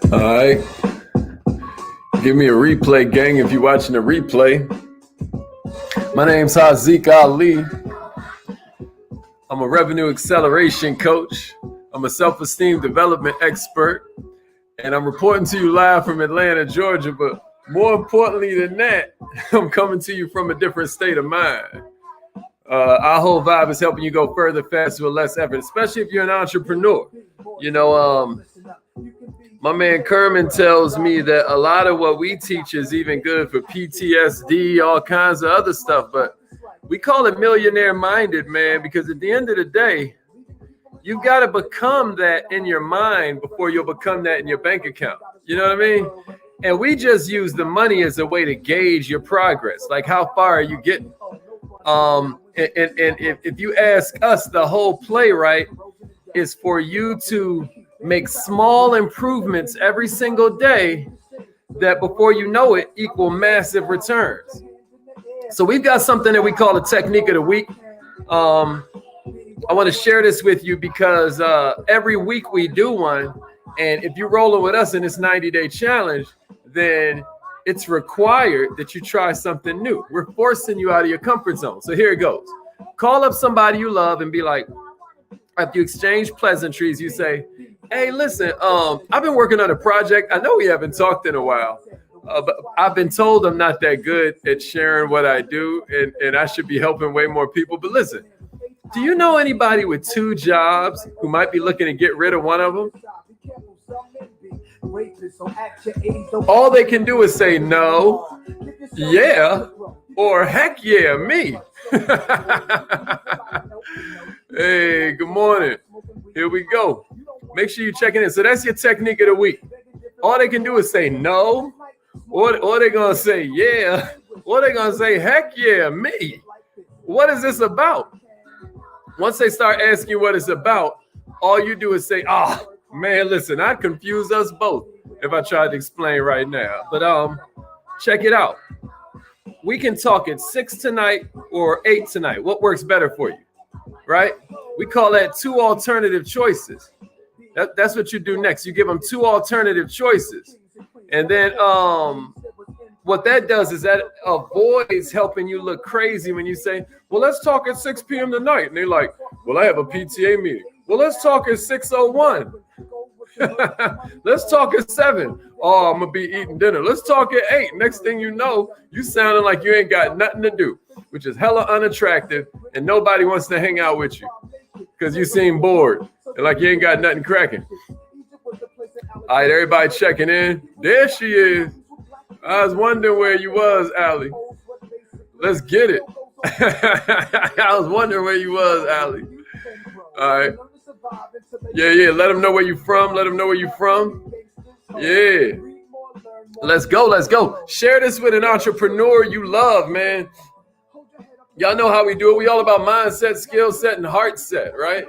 All right. Give me a replay, gang, if you're watching the replay. My name's Haziq Ali. I'm a revenue acceleration coach. I'm a self-esteem development expert. And I'm reporting to you live from Atlanta, Georgia. But more importantly than that, I'm coming to you from a different state of mind. Our whole vibe is helping you go further, faster, with less effort, especially if you're an entrepreneur. You know, my man Kerman tells me that a lot of what we teach is even good for PTSD, all kinds of other stuff. But we call it millionaire minded, man, because at the end of the day, you've got to become that in your mind before you'll become that in your bank account. You know what I mean? And we just use the money as a way to gauge your progress. Like, how far are you getting? And if you ask us, the whole play, right, is for you to make small improvements every single day that before you know it equal massive returns. So we've got something that we call a technique of the week. I want to share this with you because every week we do one. And if you're rolling with us in this 90-day challenge, then it's required that you try something new. We're forcing you out of your comfort zone. So here it goes. Call up somebody you love and be like, after you exchange pleasantries, you say, hey, listen, I've been working on a project. I know we haven't talked in a while, but I've been told I'm not that good at sharing what I do, and I should be helping way more people. But listen, do you know anybody with 2 jobs who might be looking to get rid of one of them? All they can do is say no, yeah, or heck yeah, me. Hey, good morning. Here we go. Make sure you're checking in. So that's your technique of the week. All they can do is say no, or they're going to say yeah, or they're going to say heck yeah, me. What is this about? Once they start asking you what it's about, all you do is say, oh, man, listen, I'd confuse us both if I tried to explain right now. But check it out. We can talk at 6 tonight or 8 tonight. What works better for you, right? We call that 2 alternative choices. That's what you do next. You give them 2 alternative choices. And then what that does is that avoids helping you look crazy when you say, well, let's talk at 6 p.m. tonight. And they're like, well, I have a PTA meeting. Well, let's talk at 6:01. Let's talk at 7. Oh, I'm going to be eating dinner. Let's talk at 8. Next thing you know, you sounding like you ain't got nothing to do, which is hella unattractive, and nobody wants to hang out with you because you seem bored and like you ain't got nothing cracking. All right, everybody checking in. There she is. I was wondering where you was, Allie. Let's get it. I was wondering where you was, Allie. All right. Yeah. Let them know where you from. Yeah. Let's go. Share this with an entrepreneur you love, man. Y'all know how we do it. We all about mindset, skill set, and heart set, right?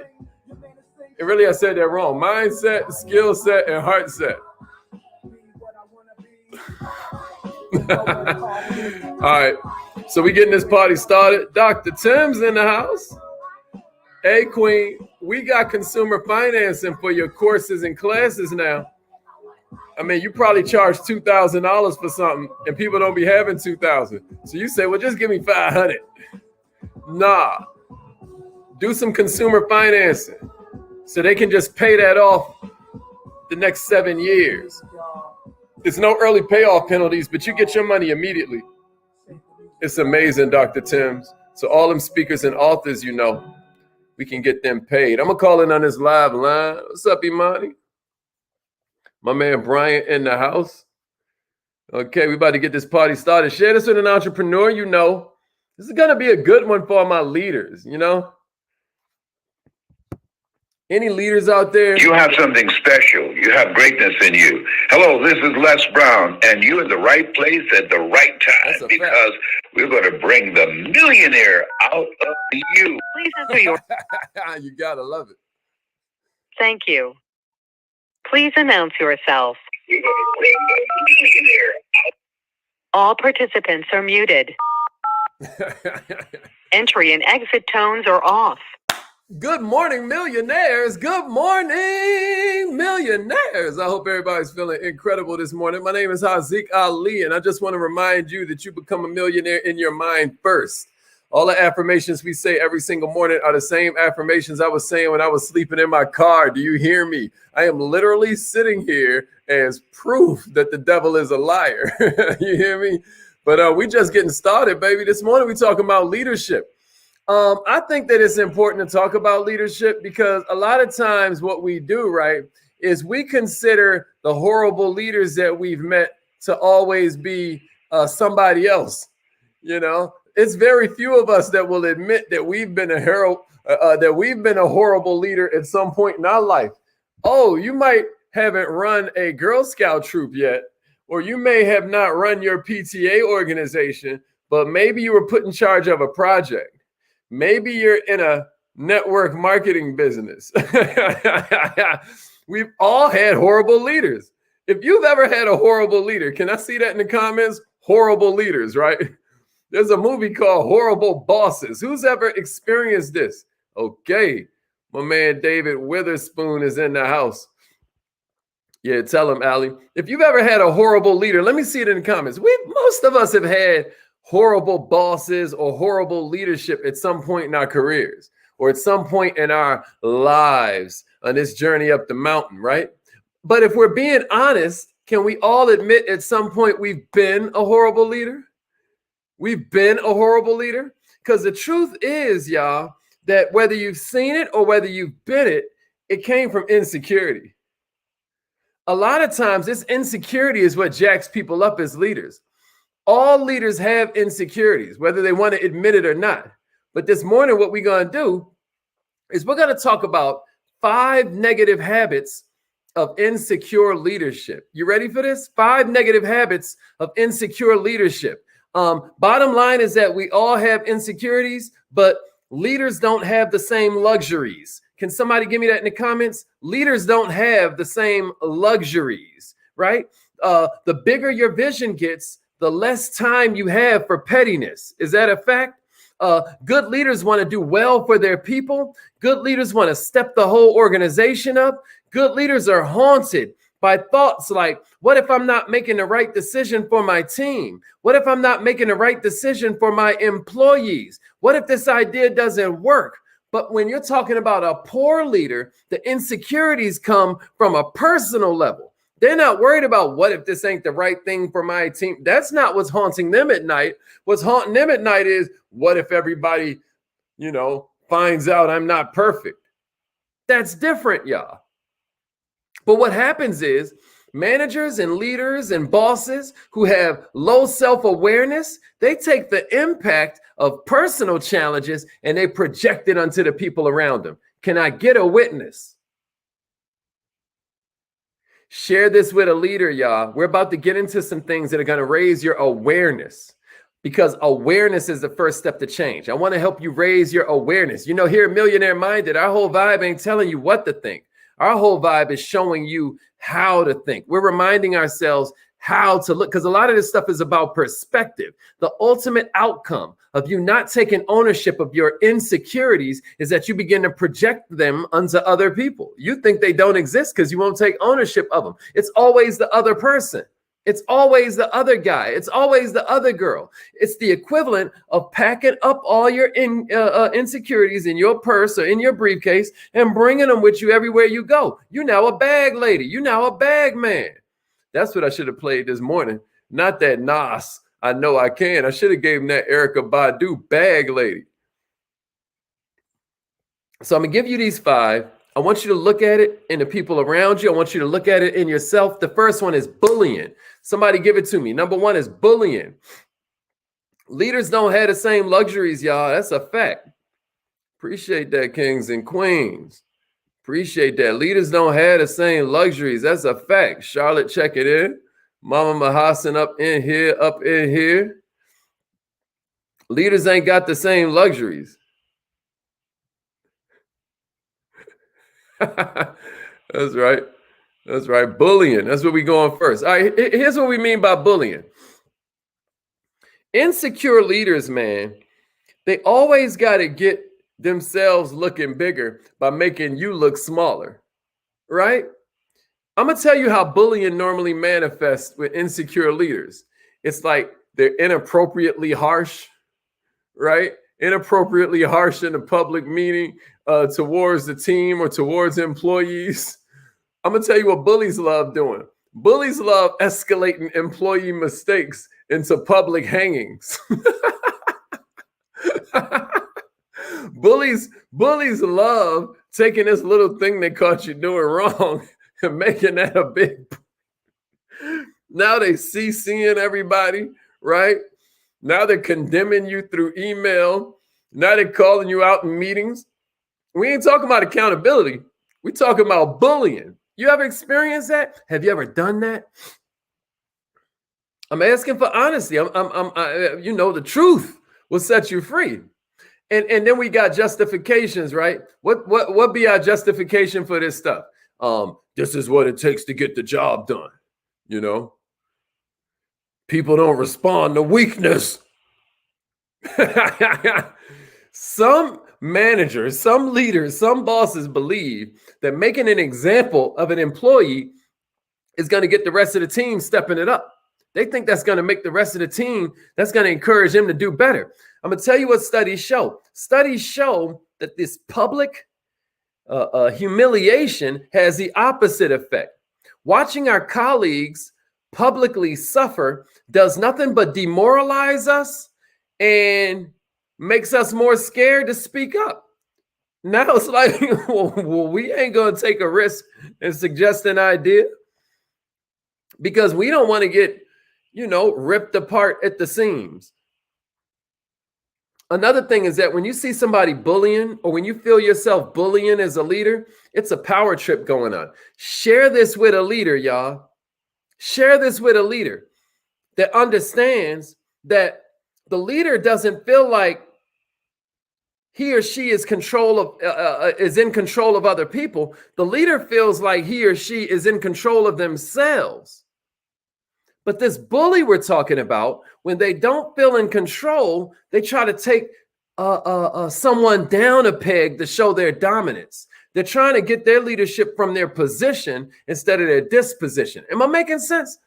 And really, I said that wrong. Mindset, skill set, and heart set. All right. So we getting this party started. Dr. Tim's in the house. Hey, Queen, we got consumer financing for your courses and classes now. I mean, you probably charge $2,000 for something, and people don't be having $2,000. So you say, well, just give me $500. Nah. Do some consumer financing so they can just pay that off the next 7 years. There's no early payoff penalties, but you get your money immediately. It's amazing, Dr. Tim's. So all them speakers and authors, you know, we can get them paid. I'm going to call in on this live line. What's up, Imani? My man Brian in the house. Okay, we about to get this party started. Share this with an entrepreneur, you know. This is going to be a good one for my leaders, you know. Any leaders out there? You have something special. You have greatness in you. Hello, this is Les Brown, and you're in the right place at the right time because we're going to bring the millionaire out of you. Please enter your... You got to love it. Thank you. Please announce yourself. We're going to bring the millionaire out. All participants are muted. Entry and exit tones are off. Good morning, millionaires. Good morning, millionaires. I hope everybody's feeling incredible this morning. My name is Haziq Ali, and I just want to remind you that you become a millionaire in your mind first. All the affirmations we say every single morning are the same affirmations I was saying when I was sleeping in my car. Do you hear me? I am literally sitting here as proof that the devil is a liar. You hear me? But we just getting started, baby. This morning we talking about leadership. I think that it's important to talk about leadership because a lot of times what we do, right, is we consider the horrible leaders that we've met to always be somebody else. You know, it's very few of us that will admit that we've been a hero, that we've been a horrible leader at some point in our life. Oh, you might haven't run a Girl Scout troop yet, or you may have not run your PTA organization, but maybe you were put in charge of a project. Maybe you're in a network marketing business. We've all had horrible leaders. If you've ever had a horrible leader, can I see that in the comments? Horrible leaders, right? There's a movie called Horrible Bosses. Who's ever experienced this? Okay, my man David Witherspoon is in the house. Yeah, tell him, Allie. If you've ever had a horrible leader, let me see it in the comments. Most of us have had horrible bosses or horrible leadership at some point in our careers or at some point in our lives on this journey up the mountain, right? But if we're being honest, can we all admit at some point we've been a horrible leader? We've been a horrible leader? Because the truth is, y'all, that whether you've seen it or whether you've been it, it came from insecurity. A lot of times this insecurity is what jacks people up as leaders. All leaders have insecurities, whether they want to admit it or not. But this morning, what we're going to do is we're going to talk about 5 negative habits of insecure leadership. You ready for this? 5 negative habits of insecure leadership. Bottom line is that we all have insecurities, but leaders don't have the same luxuries. Can somebody give me that in the comments? Leaders don't have the same luxuries, right? The bigger your vision gets, the less time you have for pettiness. Is that a fact? Good leaders want to do well for their people. Good leaders want to step the whole organization up. Good leaders are haunted by thoughts like, what if I'm not making the right decision for my team? What if I'm not making the right decision for my employees? What if this idea doesn't work? But when you're talking about a poor leader, the insecurities come from a personal level. They're not worried about what if this ain't the right thing for my team. That's not what's haunting them at night. What's haunting them at night is, what if everybody, finds out I'm not perfect? That's different, y'all. But what happens is managers and leaders and bosses who have low self-awareness, they take the impact of personal challenges and they project it onto the people around them. Can I get a witness? Share this with a leader, y'all. We're about to get into some things that are going to raise your awareness, because awareness is the first step to change. I want to help you raise your awareness. Here at Millionaire Minded, our whole vibe ain't telling you what to think. Our whole vibe is showing you how to think. We're reminding ourselves how to look, because a lot of this stuff is about perspective. The ultimate outcome of you not taking ownership of your insecurities is that you begin to project them onto other people. You think they don't exist because you won't take ownership of them. It's always the other person. It's always the other guy. It's always the other girl. It's the equivalent of packing up all your insecurities in your purse or in your briefcase and bringing them with you everywhere you go. You're now a bag lady. You're now a bag man. That's what I should have played this morning. Not that Nas, I Know I Can. I should have gave him that Erykah Badu, Bag Lady. So I'm going to give you these 5. I want you to look at it in the people around you. I want you to look at it in yourself. The first one is bullying. Somebody give it to me. Number 1 is bullying. Leaders don't have the same luxuries, y'all. That's a fact. Appreciate that, kings and queens. Appreciate that. Leaders don't have the same luxuries. That's a fact. Charlotte, check it in. Mama Mahasan up in here. Leaders ain't got the same luxuries. That's right. That's right. Bullying. That's where we going first. All right. Here's what we mean by bullying. Insecure leaders, man, they always got to get themselves looking bigger by making you look smaller, right? I'm going to tell you how bullying normally manifests with insecure leaders. It's like they're inappropriately harsh, right? Inappropriately harsh in a public meeting towards the team or towards employees. I'm going to tell you what bullies love doing. Bullies love escalating employee mistakes into public hangings. Bullies love taking this little thing they caught you doing wrong and making that a big. Now they CCing everybody, right? Now they're condemning you through email. Now they're calling you out in meetings. We ain't talking about accountability. We're talking about bullying. You ever experienced that? Have you ever done that? I'm asking for honesty. The truth will set you free. And then we got justifications, right? What be our justification for this stuff? This is what it takes to get the job done. You know, people don't respond to weakness. Some managers, some leaders, some bosses believe that making an example of an employee is going to get the rest of the team stepping it up. They think that's going to make the rest of the team, that's going to encourage them to do better. I'm going to tell you what studies show. Studies show that this public humiliation has the opposite effect. Watching our colleagues publicly suffer does nothing but demoralize us and makes us more scared to speak up. Now it's like, well, we ain't going to take a risk and suggest an idea because we don't want to get, ripped apart at the seams. Another thing is that when you see somebody bullying or when you feel yourself bullying as a leader, it's a power trip going on. Share this with a leader, y'all. Share this with a leader that understands that the leader doesn't feel like he or she is in control of other people. The leader feels like he or she is in control of themselves. But this bully we're talking about, when they don't feel in control, they try to take someone down a peg to show their dominance. They're trying to get their leadership from their position instead of their disposition. Am I making sense?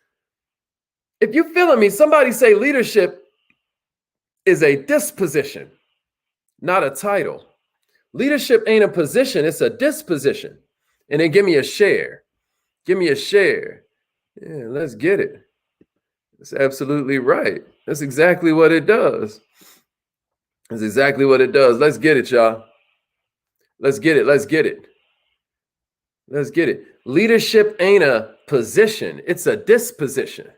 If you're feeling me, somebody say leadership is a disposition, not a title. Leadership ain't a position, it's a disposition. And then give me a share. Give me a share. Yeah, let's get it. That's absolutely right. That's exactly what it does. That's exactly what it does. Let's get it, y'all. Let's get it. Let's get it. Let's get it. Leadership ain't a position. It's a disposition.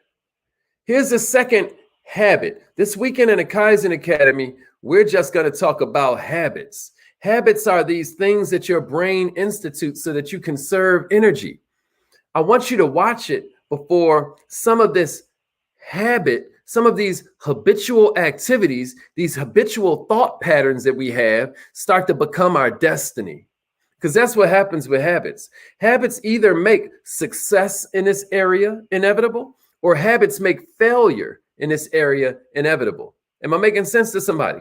Here's the second habit. This weekend in the Kaizen Academy, we're just going to talk about habits. Habits are these things that your brain institutes so that you conserve energy. I want you to watch it before some of this habit, some of these habitual activities, these habitual thought patterns that we have start to become our destiny. Because that's what happens with habits. Habits either make success in this area inevitable, or habits make failure in this area inevitable. Am I making sense to somebody?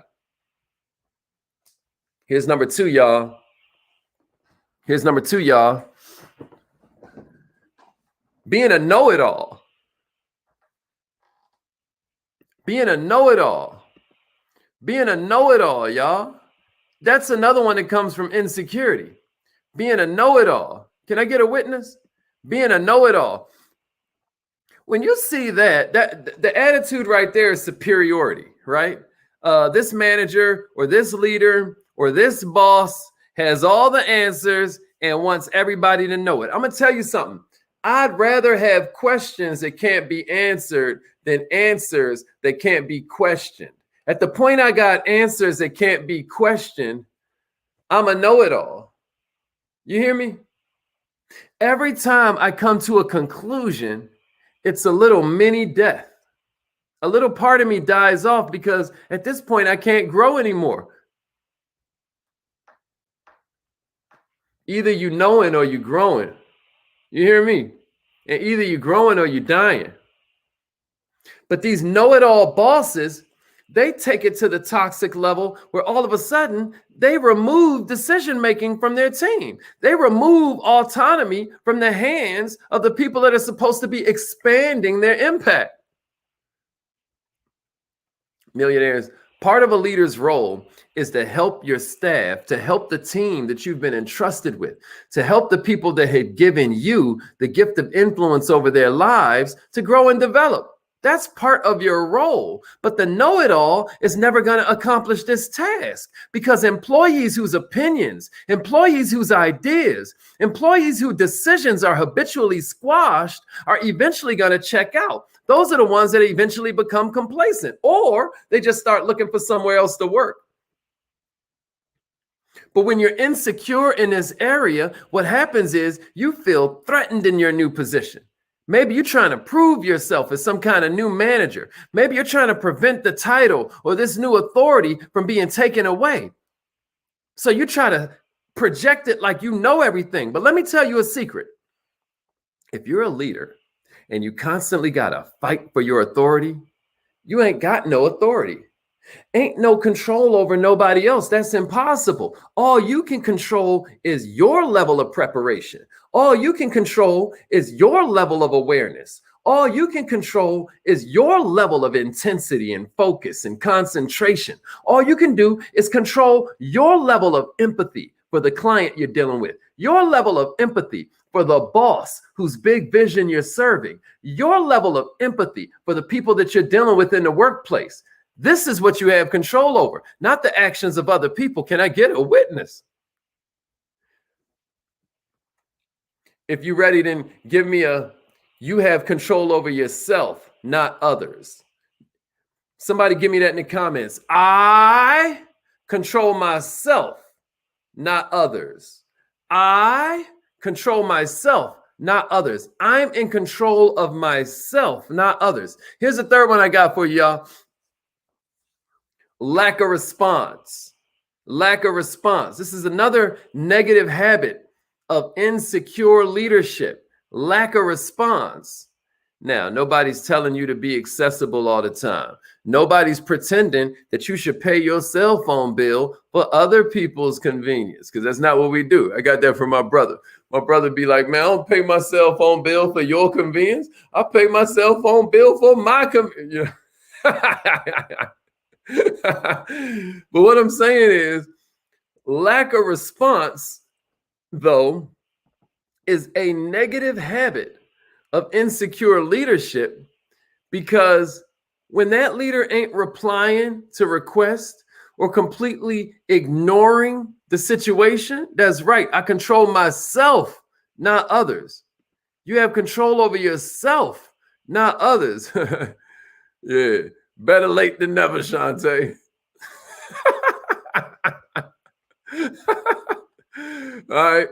Here's number two, y'all. Here's number two, y'all. Being a know-it-all. Being a know-it-all. Being a know-it-all, y'all. That's another one that comes from insecurity. Being a know-it-all. Can I get a witness? Being a know-it-all. When you see that the attitude right there is superiority, right? This manager or this leader or this boss has all the answers and wants everybody to know it. I'm going to tell you something. I'd rather have questions that can't be answered than answers that can't be questioned. At the point I got answers that can't be questioned, I'm a know-it-all. You hear me? Every time I come to a conclusion, it's a little mini death. A little part of me dies off because at this point I can't grow anymore. Either you knowing or you growing. You hear me? And either you're growing or you're dying. But these know-it-all bosses, they take it to the toxic level where all of a sudden they remove decision-making from their team. They remove autonomy from the hands of the people that are supposed to be expanding their impact. Millionaires, part of a leader's role is to help your staff, to help the team that you've been entrusted with, to help the people that had given you the gift of influence over their lives to grow and develop. That's part of your role. But the know-it-all is never going to accomplish this task, because employees whose opinions, employees whose ideas, employees whose decisions are habitually squashed are eventually going to check out. Those are the ones that eventually become complacent, or they just start looking for somewhere else to work. But when you're insecure in this area, what happens is you feel threatened in your new position. Maybe you're trying to prove yourself as some kind of new manager. Maybe you're trying to prevent the title or this new authority from being taken away. So you try to project it like you know everything. But let me tell you a secret. If you're a leader and you constantly got to fight for your authority, you ain't got no authority. Ain't no control over nobody else. That's impossible. All you can control is your level of preparation. All you can control is your level of awareness. All you can control is your level of intensity and focus and concentration. All you can do is control your level of empathy for the client you're dealing with, your level of empathy for the boss whose big vision you're serving, your level of empathy for the people that you're dealing with in the workplace. This is what you have control over, not the actions of other people. Can I get a witness? If you're ready, then give me a, you have control over yourself, not others. Somebody give me that in the comments. I control myself, not others. I control myself, not others. I'm in control of myself, not others. Here's the third one I got for y'all. Lack of response. Lack of response. This is another negative habit of insecure leadership. Lack of response. Now, nobody's telling you to be accessible all the time. Nobody's pretending that you should pay your cell phone bill for other people's convenience, because that's not what we do. I got that from my brother. My brother be like, man, I don't pay my cell phone bill for your convenience. I pay my cell phone bill for my convenience. But what I'm saying is, lack of response, though, is a negative habit of insecure leadership, because when that leader ain't replying to requests or completely ignoring the situation, that's right. I control myself, not others. You have control over yourself, not others. Yeah. Better late than never, Shantae. All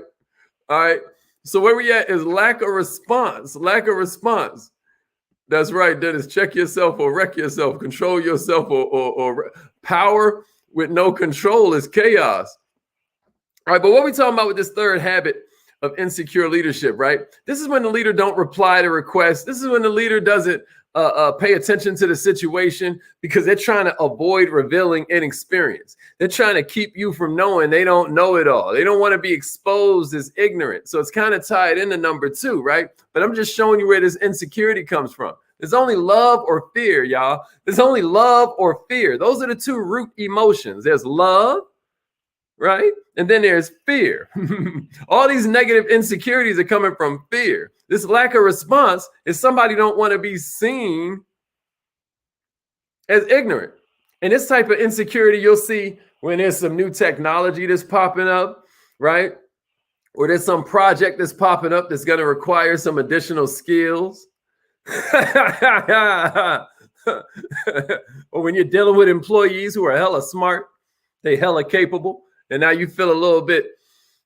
right. So where we at is lack of response. Lack of response. That's right, Dennis. Check yourself or wreck yourself. Control yourself or power with no control is chaos. All right, but what are we talking about with this third habit of insecure leadership, right? This is when the leader don't reply to requests. This is when the leader doesn't pay attention to the situation, because they're trying to avoid revealing inexperience. They're trying to keep you from knowing they don't know it all. They don't want to be exposed as ignorant. So it's kind of tied into number 2, right? But I'm just showing you where this insecurity comes from. There's only love or fear, y'all. There's only love or fear. Those are the 2 root emotions. There's love, right? And then there's fear. All these negative insecurities are coming from fear. This lack of response is somebody don't want to be seen as ignorant. And this type of insecurity you'll see when there's some new technology that's popping up, right? Or there's some project that's popping up that's going to require some additional skills. Or when you're dealing with employees who are hella smart, they hella capable, and now you feel a little bit,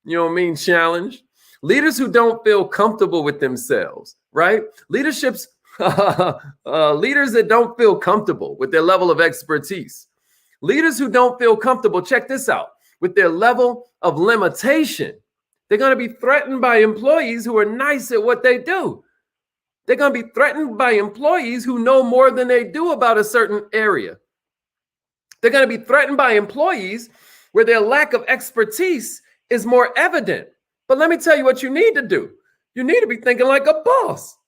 you know what I mean, challenged. Leaders who don't feel comfortable with themselves, right? Leaders that don't feel comfortable with their level of expertise. Leaders who don't feel comfortable, check this out, with their level of limitation. They're going to be threatened by employees who are nice at what they do. They're going to be threatened by employees who know more than they do about a certain area. They're going to be threatened by employees where their lack of expertise is more evident. But let me tell you what you need to do. You need to be thinking like a boss.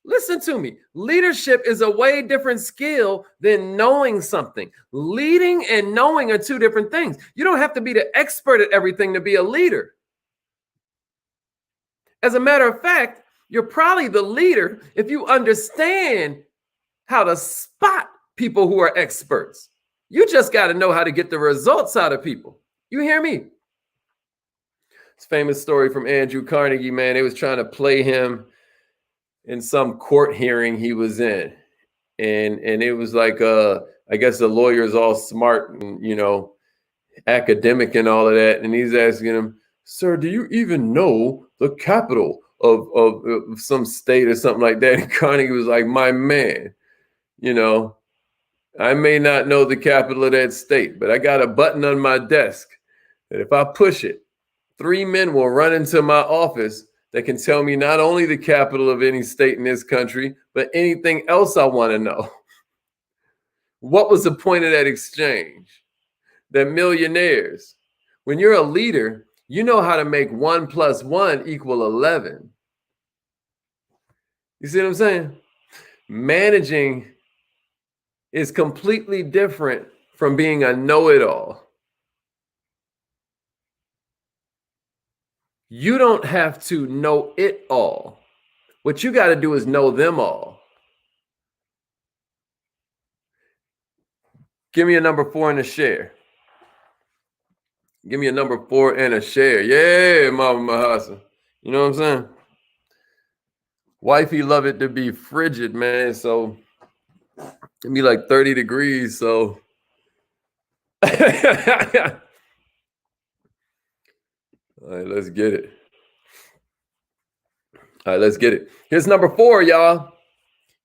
Listen to me. Leadership is a way different skill than knowing something. Leading and knowing are two different things. You don't have to be the expert at everything to be a leader. As a matter of fact, you're probably the leader if you understand how to spot people who are experts. You just got to know how to get the results out of people. You hear me? It's a famous story from Andrew Carnegie, man. They was trying to play him in some court hearing he was in. And it was like, I guess the lawyer's all smart and, you know, academic and all of that. And he's asking him, sir, do you even know the capital of some state or something like that? And Carnegie was like, my man, you know, I may not know the capital of that state, but I got a button on my desk that if I push it, 3 men will run into my office that can tell me not only the capital of any state in this country, but anything else I want to know. What was the point of that exchange? That millionaires, when you're a leader, you know how to make 1 + 1 = 11. You see what I'm saying? Managing is completely different from being a know-it-all. You don't have to know it all. What you got to do is know them all. Give me a number 4 and a share. Give me a number 4 and a share. Yeah, Mama Mahasa. You know what I'm saying? Wifey love it to be frigid, man. So it'd be like 30 degrees. So all right, let's get it. All right, let's get it. Here's number 4, y'all.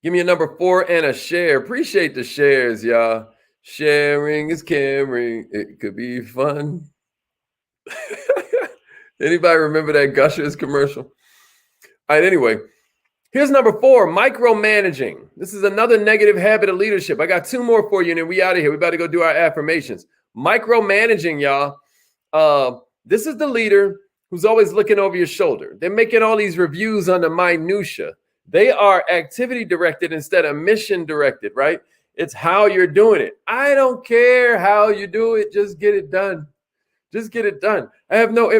Give me a number 4 and a share. Appreciate the shares, y'all. Sharing is caring. It could be fun. Anybody remember that Gushers commercial? All right, anyway. Here's number 4, micromanaging. This is another negative habit of leadership. I got 2 more for you, and then we out of here. We about to go do our affirmations. Micromanaging, y'all. This is the leader who's always looking over your shoulder. They're making all these reviews on the minutia. They are activity directed instead of mission directed, right? It's how you're doing it. I don't care how you do it. Just get it done. Just get it done.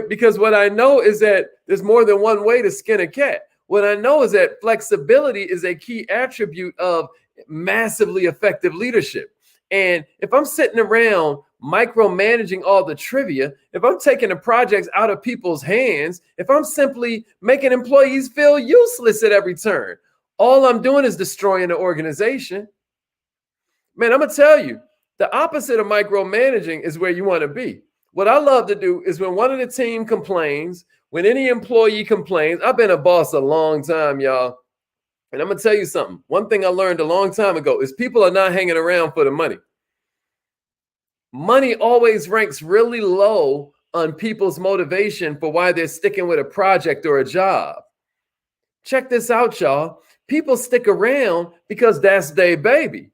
Because what I know is that there's more than one way to skin a cat. What I know is that flexibility is a key attribute of massively effective leadership. And if I'm sitting around micromanaging all the trivia, if I'm taking the projects out of people's hands, if I'm simply making employees feel useless at every turn, all I'm doing is destroying the organization. Man, I'm going to tell you, the opposite of micromanaging is where you want to be. What I love to do is when one of the team complains, when any employee complains, I've been a boss a long time, y'all. And I'm going to tell you something. One thing I learned a long time ago is people are not hanging around for the money. Money always ranks really low on people's motivation for why they're sticking with a project or a job. Check this out, y'all. People stick around because that's their baby.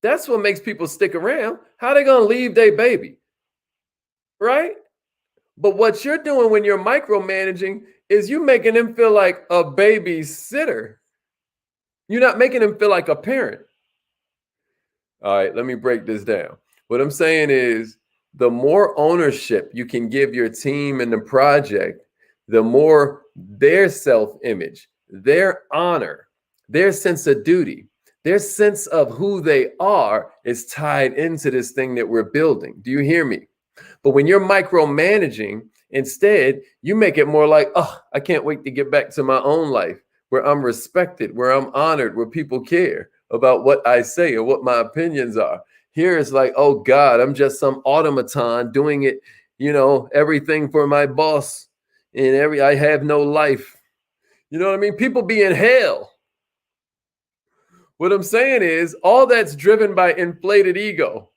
That's what makes people stick around. How they going to leave their baby? Right? But what you're doing when you're micromanaging is you making them feel like a babysitter. You're not making them feel like a parent. All right, let me break this down. What I'm saying is the more ownership you can give your team and the project, the more their self-image, their honor, their sense of duty, their sense of who they are is tied into this thing that we're building. Do you hear me? But when you're micromanaging, instead, you make it more like, oh, I can't wait to get back to my own life where I'm respected, where I'm honored, where people care about what I say or what my opinions are. Here it's like, oh God, I'm just some automaton doing it, everything for my boss and I have no life. You know what I mean? People be in hell. What I'm saying is all that's driven by inflated ego.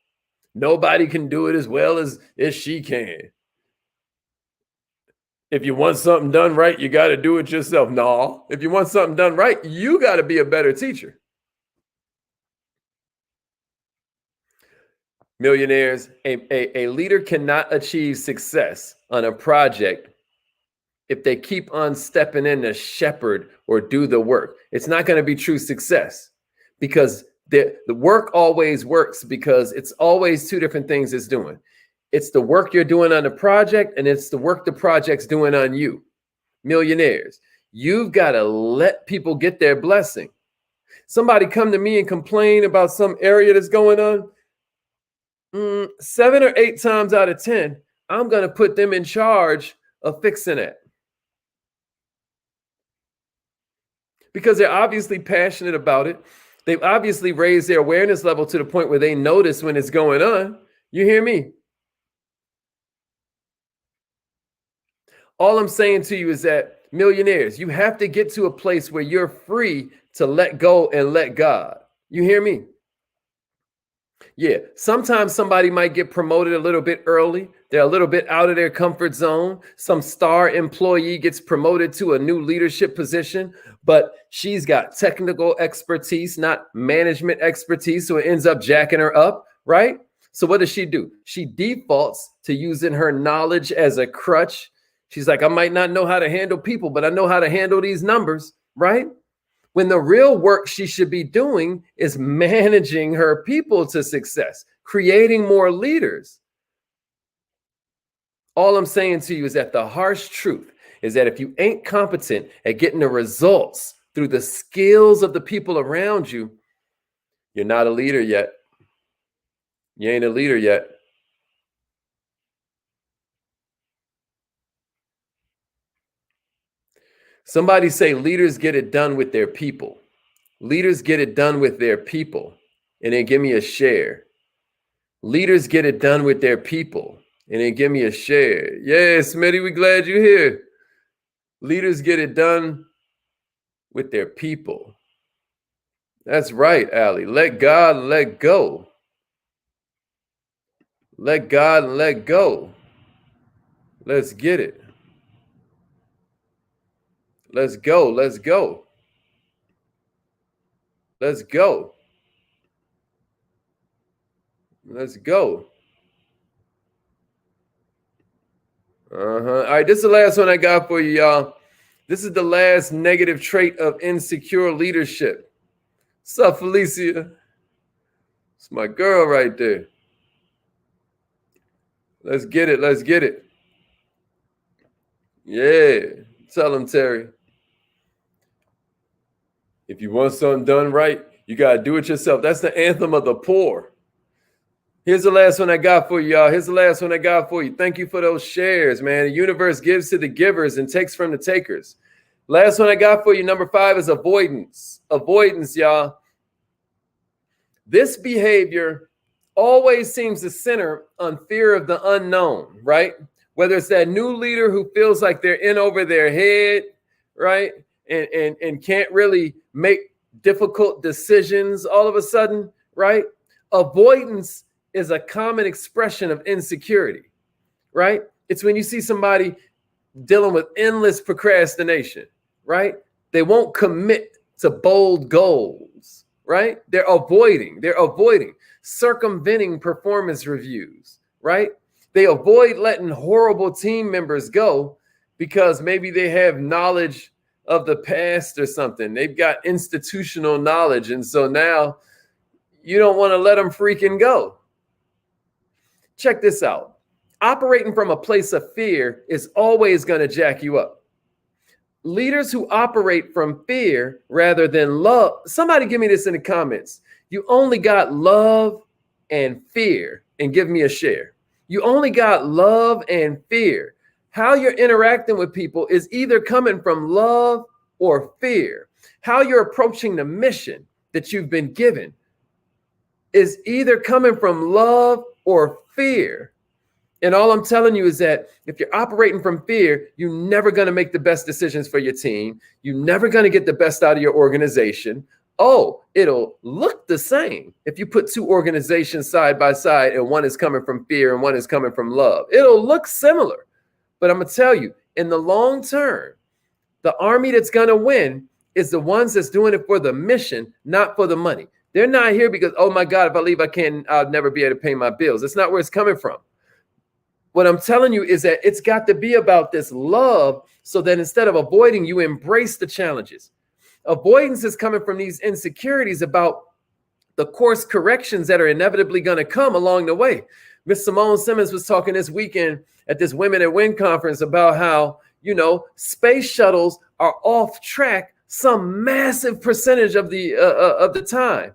Nobody can do it as well as she can. If you want something done right, you got to do it yourself. No, if you want something done right, you got to be a better teacher. Millionaires, a leader cannot achieve success on a project if they keep on stepping in to shepherd or do the work. It's not going to be true success, because the work always works, because it's always two different things it's doing. It's the work you're doing on the project, and it's the work the project's doing on you. Millionaires, you've got to let people get their blessing. Somebody come to me and complain about some area that's going on. 7 or 8 times out of 10, I'm going to put them in charge of fixing it, because they're obviously passionate about it. They've obviously raised their awareness level to the point where they notice when it's going on. You hear me? All I'm saying to you is that, millionaires, you have to get to a place where you're free to let go and let God. You hear me? Yeah, sometimes somebody might get promoted a little bit early. They're a little bit out of their comfort zone. Some star employee gets promoted to a new leadership position, but she's got technical expertise, not management expertise, so it ends up jacking her up, right? So what does she do? She defaults to using her knowledge as a crutch. She's like, I might not know how to handle people, but I know how to handle these numbers, right? When the real work she should be doing is managing her people to success, creating more leaders. All I'm saying to you is that the harsh truth is that if you ain't competent at getting the results through the skills of the people around you, you're not a leader yet. You ain't a leader yet. Somebody say leaders get it done with their people. Leaders get it done with their people. And then give me a share. Leaders get it done with their people. And then give me a share. Yeah, Smitty, we glad you're here. Leaders get it done with their people. That's right, Allie. Let God let go. Let God let go. Let's get it. Let's go. Let's go. Let's go. Let's go. All right, this is the last one I got for you, y'all. This is the last negative trait of insecure leadership. What's up, Felicia? It's my girl right there. Let's get it. Let's get it. Yeah. Tell him, Terry. If you want something done right, you got to do it yourself. That's the anthem of the poor. Here's the last one I got for you, y'all. Here's the last one I got for you. Thank you for those shares, man. The universe gives to the givers and takes from the takers. Last one I got for you, number 5, is avoidance. Avoidance, y'all. This behavior always seems to center on fear of the unknown, right? Whether it's that new leader who feels like they're in over their head, right? And can't really make difficult decisions all of a sudden, right? Avoidance is a common expression of insecurity, right? It's when you see somebody dealing with endless procrastination, right? They won't commit to bold goals, right? They're avoiding, circumventing performance reviews, right? They avoid letting horrible team members go because maybe they have knowledge of the past or something. They've got institutional knowledge. And so now you don't want to let them freaking go. Check this out. Operating from a place of fear is always going to jack you up. Leaders who operate from fear rather than love. Somebody give me this in the comments. You only got love and fear, and give me a share. You only got love and fear. How you're interacting with people is either coming from love or fear. How you're approaching the mission that you've been given is either coming from love or fear. And all I'm telling you is that if you're operating from fear, you're never going to make the best decisions for your team. You're never going to get the best out of your organization. Oh, it'll look the same if you put two organizations side by side and one is coming from fear and one is coming from love. It'll look similar. But I'm going to tell you, in the long term, the army that's going to win is the ones that's doing it for the mission, not for the money. They're not here because, oh my God, if I leave, I'll never be able to pay my bills. That's not where it's coming from. What I'm telling you is that it's got to be about this love, so that instead of avoiding, you embrace the challenges. Avoidance is coming from these insecurities about the course corrections that are inevitably going to come along the way. Miss Simone Simmons was talking this weekend at this Women at Win conference about how, space shuttles are off track some massive percentage of the time.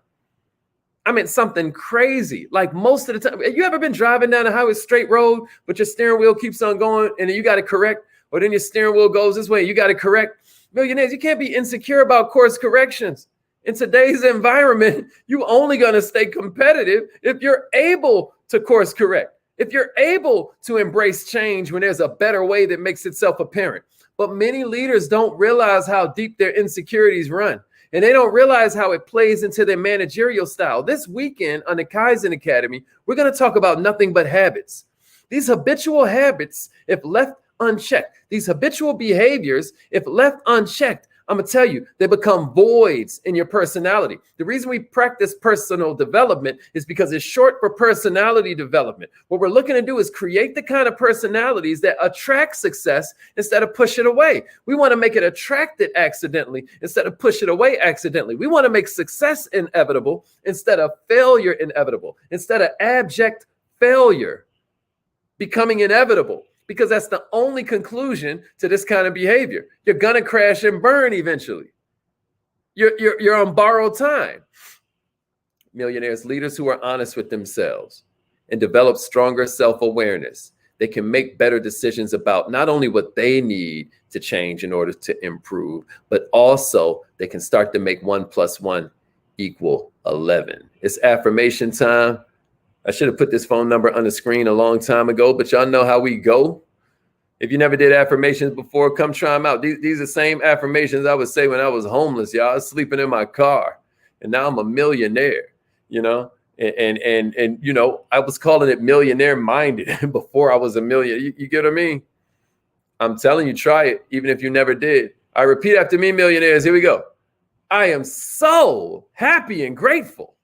I mean, something crazy. Like most of the time, you ever been driving down a highway straight road, but your steering wheel keeps on going and then you got to correct, or then your steering wheel goes this way, you got to correct? Millionaires, you can't be insecure about course corrections. In today's environment, you only going to stay competitive if you're able to course correct, if you're able to embrace change when there's a better way that makes itself apparent. But many leaders don't realize how deep their insecurities run. And they don't realize how it plays into their managerial style. This weekend on the Kaizen Academy, we're going to talk about nothing but habits. These habitual habits, if left unchecked, these habitual behaviors, if left unchecked, I'm going to tell you, they become voids in your personality. The reason we practice personal development is because it's short for personality development. What we're looking to do is create the kind of personalities that attract success instead of push it away. We want to make it attracted accidentally instead of push it away accidentally. We want to make success inevitable instead of failure inevitable, instead of abject failure becoming inevitable. Because that's the only conclusion to this kind of behavior. You're gonna crash and burn eventually. You're on borrowed time. Millionaires, leaders who are honest with themselves and develop stronger self-awareness, they can make better decisions about not only what they need to change in order to improve, but also they can start to make 1 + 1 = 11. It's affirmation time. I should have put this phone number on the screen a long time ago, but y'all know how we go. If you never did affirmations before, come try them out. These are the same affirmations I would say when I was homeless, y'all. I was sleeping in my car, and now I'm a millionaire, and I was calling it millionaire minded before I was a millionaire. You get what I mean? I'm telling you, try it, even if you never did. I repeat after me, millionaires. Here we go. I am so happy and grateful